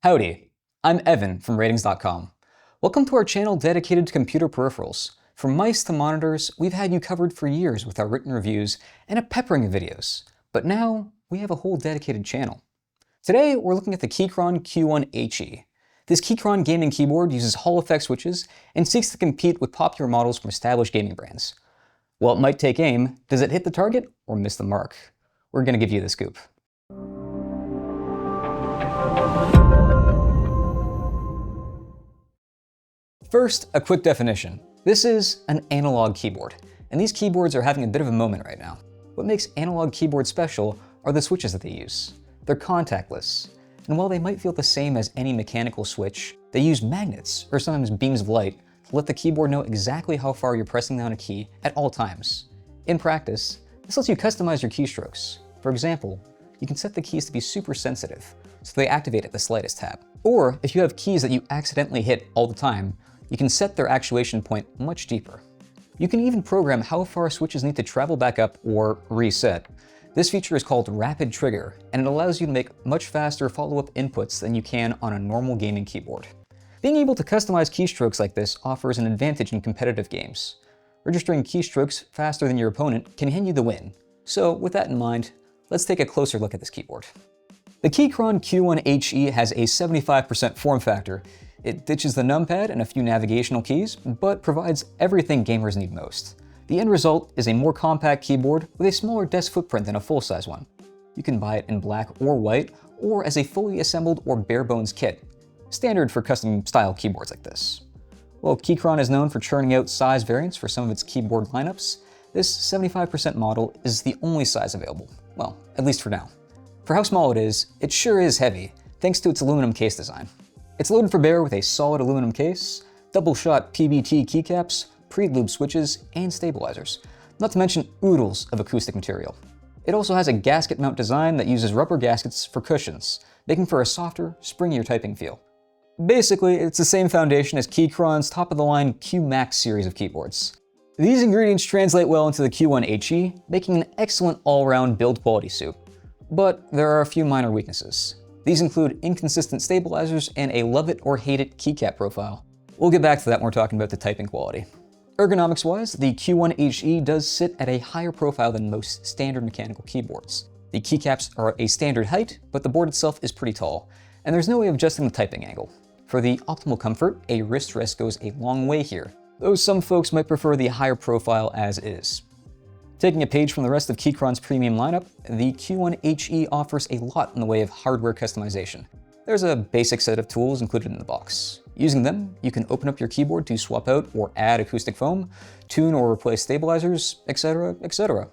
Howdy, I'm Evan from Ratings.com. Welcome to our channel dedicated to computer peripherals. From mice to monitors, we've had you covered for years with our written reviews and a peppering of videos. But now, we have a whole dedicated channel. Today, we're looking at the Keychron Q1 HE. This Keychron gaming keyboard uses Hall effect switches and seeks to compete with popular models from established gaming brands. While it might take aim, does it hit the target or miss the mark? We're going to give you the scoop. First, a quick definition. This is an analog keyboard, and these keyboards are having a bit of a moment right now. What makes analog keyboards special are the switches that they use. They're contactless, and while they might feel the same as any mechanical switch, they use magnets, or sometimes beams of light, to let the keyboard know exactly how far you're pressing down a key at all times. In practice, this lets you customize your keystrokes. For example, you can set the keys to be super sensitive, so they activate at the slightest tap. Or if you have keys that you accidentally hit all the time, you can set their actuation point much deeper. You can even program how far switches need to travel back up or reset. This feature is called Rapid Trigger, and it allows you to make much faster follow-up inputs than you can on a normal gaming keyboard. Being able to customize keystrokes like this offers an advantage in competitive games. Registering keystrokes faster than your opponent can hand you the win. So with that in mind, let's take a closer look at this keyboard. The Keychron Q1 HE has a 75% form factor. It ditches the numpad and a few navigational keys, but provides everything gamers need most. The end result is a more compact keyboard with a smaller desk footprint than a full-size one. You can buy it in black or white, or as a fully assembled or bare-bones kit, standard for custom-style keyboards like this. While Keychron is known for churning out size variants for some of its keyboard lineups, this 75% model is the only size available, well, at least for now. For how small it sure is heavy, thanks to its aluminum case design. It's loaded for bear with a solid aluminum case, double-shot PBT keycaps, pre-lube switches, and stabilizers, not to mention oodles of acoustic material. It also has a gasket mount design that uses rubber gaskets for cushions, making for a softer, springier typing feel. Basically, it's the same foundation as Keychron's top-of-the-line QMax series of keyboards. These ingredients translate well into the Q1 HE, making an excellent all-round build quality suit. But there are a few minor weaknesses. These include inconsistent stabilizers and a love-it-or-hate-it keycap profile. We'll get back to that when we're talking about the typing quality. Ergonomics-wise, the Q1 HE does sit at a higher profile than most standard mechanical keyboards. The keycaps are a standard height, but the board itself is pretty tall, and there's no way of adjusting the typing angle. For the optimal comfort, a wrist rest goes a long way here, though some folks might prefer the higher profile as is. Taking a page from the rest of Keychron's premium lineup, the Q1 HE offers a lot in the way of hardware customization. There's a basic set of tools included in the box. Using them, you can open up your keyboard to swap out or add acoustic foam, tune or replace stabilizers, etc., etc.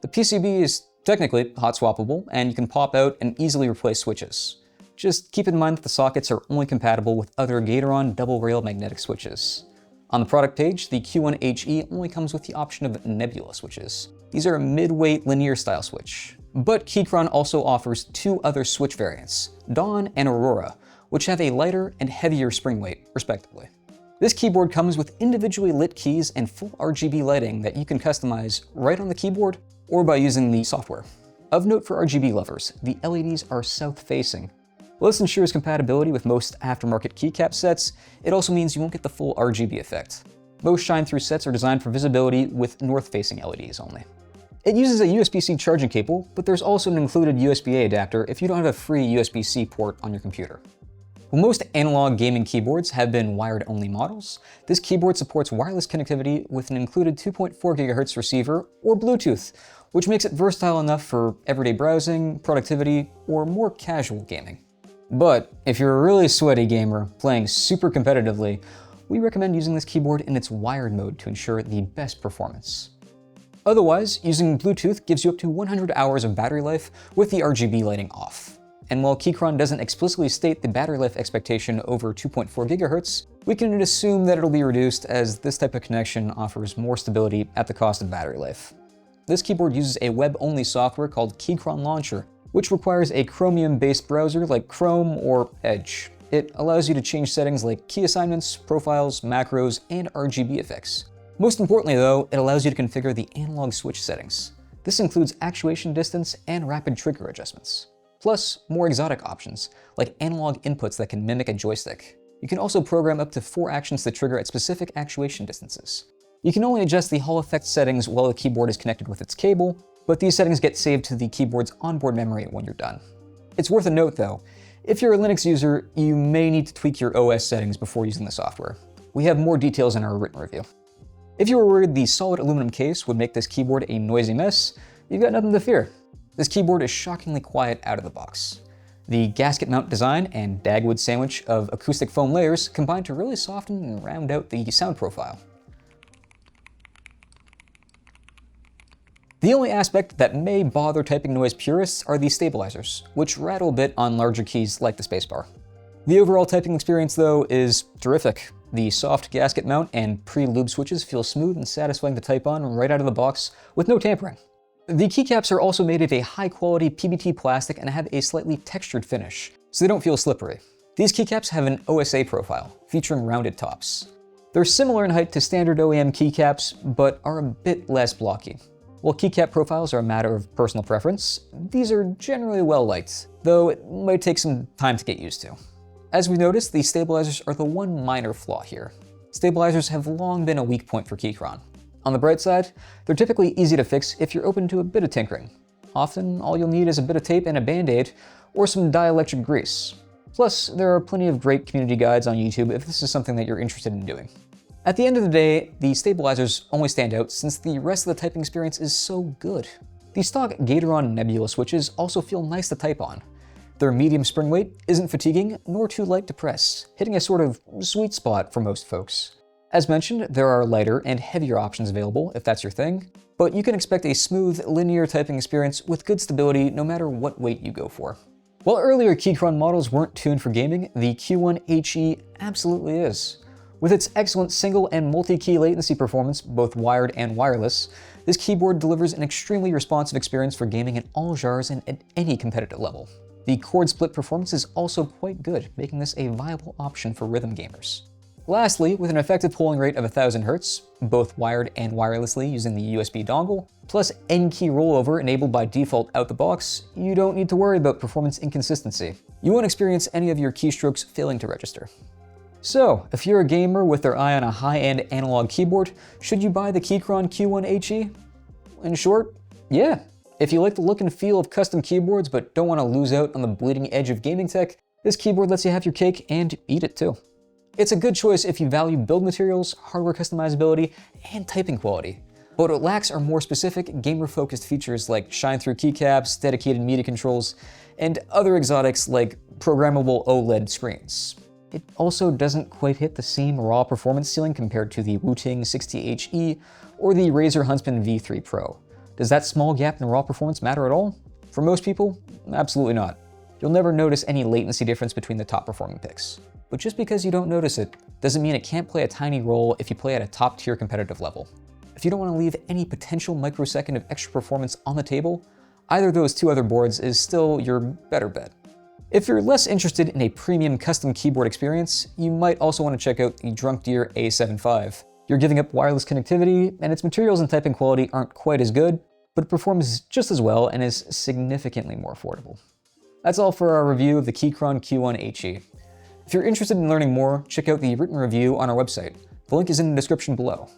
The PCB is technically hot swappable, and you can pop out and easily replace switches. Just keep in mind that the sockets are only compatible with other Gateron double-rail magnetic switches. On the product page, the Q1 HE only comes with the option of Nebula switches. These are a mid-weight linear style switch. But Keychron also offers two other switch variants, Dawn and Aurora, which have a lighter and heavier spring weight, respectively. This keyboard comes with individually lit keys and full RGB lighting that you can customize right on the keyboard or by using the software. Of note for RGB lovers, the LEDs are south-facing. While this ensures compatibility with most aftermarket keycap sets, it also means you won't get the full RGB effect. Most shine-through sets are designed for visibility with north-facing LEDs only. It uses a USB-C charging cable, but there's also an included USB-A adapter if you don't have a free USB-C port on your computer. While most analog gaming keyboards have been wired-only models, this keyboard supports wireless connectivity with an included 2.4 GHz receiver or Bluetooth, which makes it versatile enough for everyday browsing, productivity, or more casual gaming. But if you're a really sweaty gamer playing super competitively, we recommend using this keyboard in its wired mode to ensure the best performance. Otherwise, using Bluetooth gives you up to 100 hours of battery life with the RGB lighting off. And while Keychron doesn't explicitly state the battery life expectation over 2.4 GHz, we can assume that it'll be reduced as this type of connection offers more stability at the cost of battery life. This keyboard uses a web-only software called Keychron Launcher, which requires a Chromium-based browser like Chrome or Edge. It allows you to change settings like key assignments, profiles, macros, and RGB effects. Most importantly though, it allows you to configure the analog switch settings. This includes actuation distance and rapid trigger adjustments. plus more exotic options, like analog inputs that can mimic a joystick. You can also program up to 4 actions to trigger at specific actuation distances. You can only adjust the Hall effect settings while the keyboard is connected with its cable, but these settings get saved to the keyboard's onboard memory when you're done. It's worth a note though, if you're a Linux user, you may need to tweak your OS settings before using the software. We have more details in our written review. If you were worried the solid aluminum case would make this keyboard a noisy mess, you've got nothing to fear. This keyboard is shockingly quiet out of the box. The gasket mount design and Dagwood sandwich of acoustic foam layers combine to really soften and round out the sound profile. The only aspect that may bother typing noise purists are the stabilizers, which rattle a bit on larger keys like the spacebar. The overall typing experience, though, is terrific. The soft gasket mount and pre-lube switches feel smooth and satisfying to type on right out of the box with no tampering. The keycaps are also made of a high-quality PBT plastic and have a slightly textured finish, so they don't feel slippery. These keycaps have an OSA profile, featuring rounded tops. They're similar in height to standard OEM keycaps, but are a bit less blocky. While keycap profiles are a matter of personal preference, these are generally well-liked, though it might take some time to get used to. As we noticed, the stabilizers are the one minor flaw here. Stabilizers have long been a weak point for Keychron. On the bright side, they're typically easy to fix if you're open to a bit of tinkering. Often, all you'll need is a bit of tape and a band-aid, or some dielectric grease. Plus, there are plenty of great community guides on YouTube if this is something that you're interested in doing. At the end of the day, the stabilizers only stand out since the rest of the typing experience is so good. The stock Gateron Nebula switches also feel nice to type on. Their medium spring weight isn't fatiguing nor too light to press, hitting a sort of sweet spot for most folks. As mentioned, there are lighter and heavier options available if that's your thing, but you can expect a smooth, linear typing experience with good stability no matter what weight you go for. While earlier Keychron models weren't tuned for gaming, the Q1 HE absolutely is. With its excellent single and multi-key latency performance, both wired and wireless, this keyboard delivers an extremely responsive experience for gaming in all genres and at any competitive level. The chord split performance is also quite good, making this a viable option for rhythm gamers. Lastly, with an effective polling rate of 1000 Hz, both wired and wirelessly using the USB dongle, plus N-key rollover enabled by default out the box, you don't need to worry about performance inconsistency. You won't experience any of your keystrokes failing to register. So, if you're a gamer with their eye on a high-end analog keyboard, should you buy the Keychron Q1 HE? In short, yeah. If you like the look and feel of custom keyboards but don't want to lose out on the bleeding edge of gaming tech, this keyboard lets you have your cake and eat it too. It's a good choice if you value build materials, hardware customizability, and typing quality. But what it lacks are more specific, gamer-focused features like shine-through keycaps, dedicated media controls, and other exotics like programmable OLED screens. It also doesn't quite hit the same raw performance ceiling compared to the RTINGS 60 HE or the Razer Huntsman V3 Pro. Does that small gap in raw performance matter at all? For most people, absolutely not. You'll never notice any latency difference between the top performing picks. But just because you don't notice it, doesn't mean it can't play a tiny role if you play at a top tier competitive level. If you don't want to leave any potential microsecond of extra performance on the table, either of those two other boards is still your better bet. If you're less interested in a premium custom keyboard experience, you might also want to check out the Drunk Deer A75. You're giving up wireless connectivity, and its materials and typing quality aren't quite as good, but it performs just as well and is significantly more affordable. That's all for our review of the Keychron Q1 HE. If you're interested in learning more, check out the written review on our website. The link is in the description below.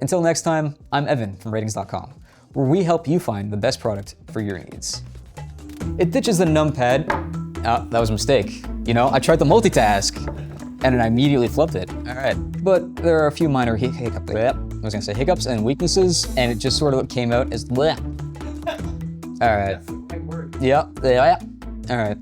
Until next time, I'm Evan from Ratings.com, where we help you find the best product for your needs. It ditches the numpad. Oh, that was a mistake. You know, I tried to multitask, and then I immediately flipped it. All right, but there are a few minor hiccups. I was gonna say hiccups and weaknesses, and it just sort of came out as bleh. All right. That's the right word. Yeah. All right.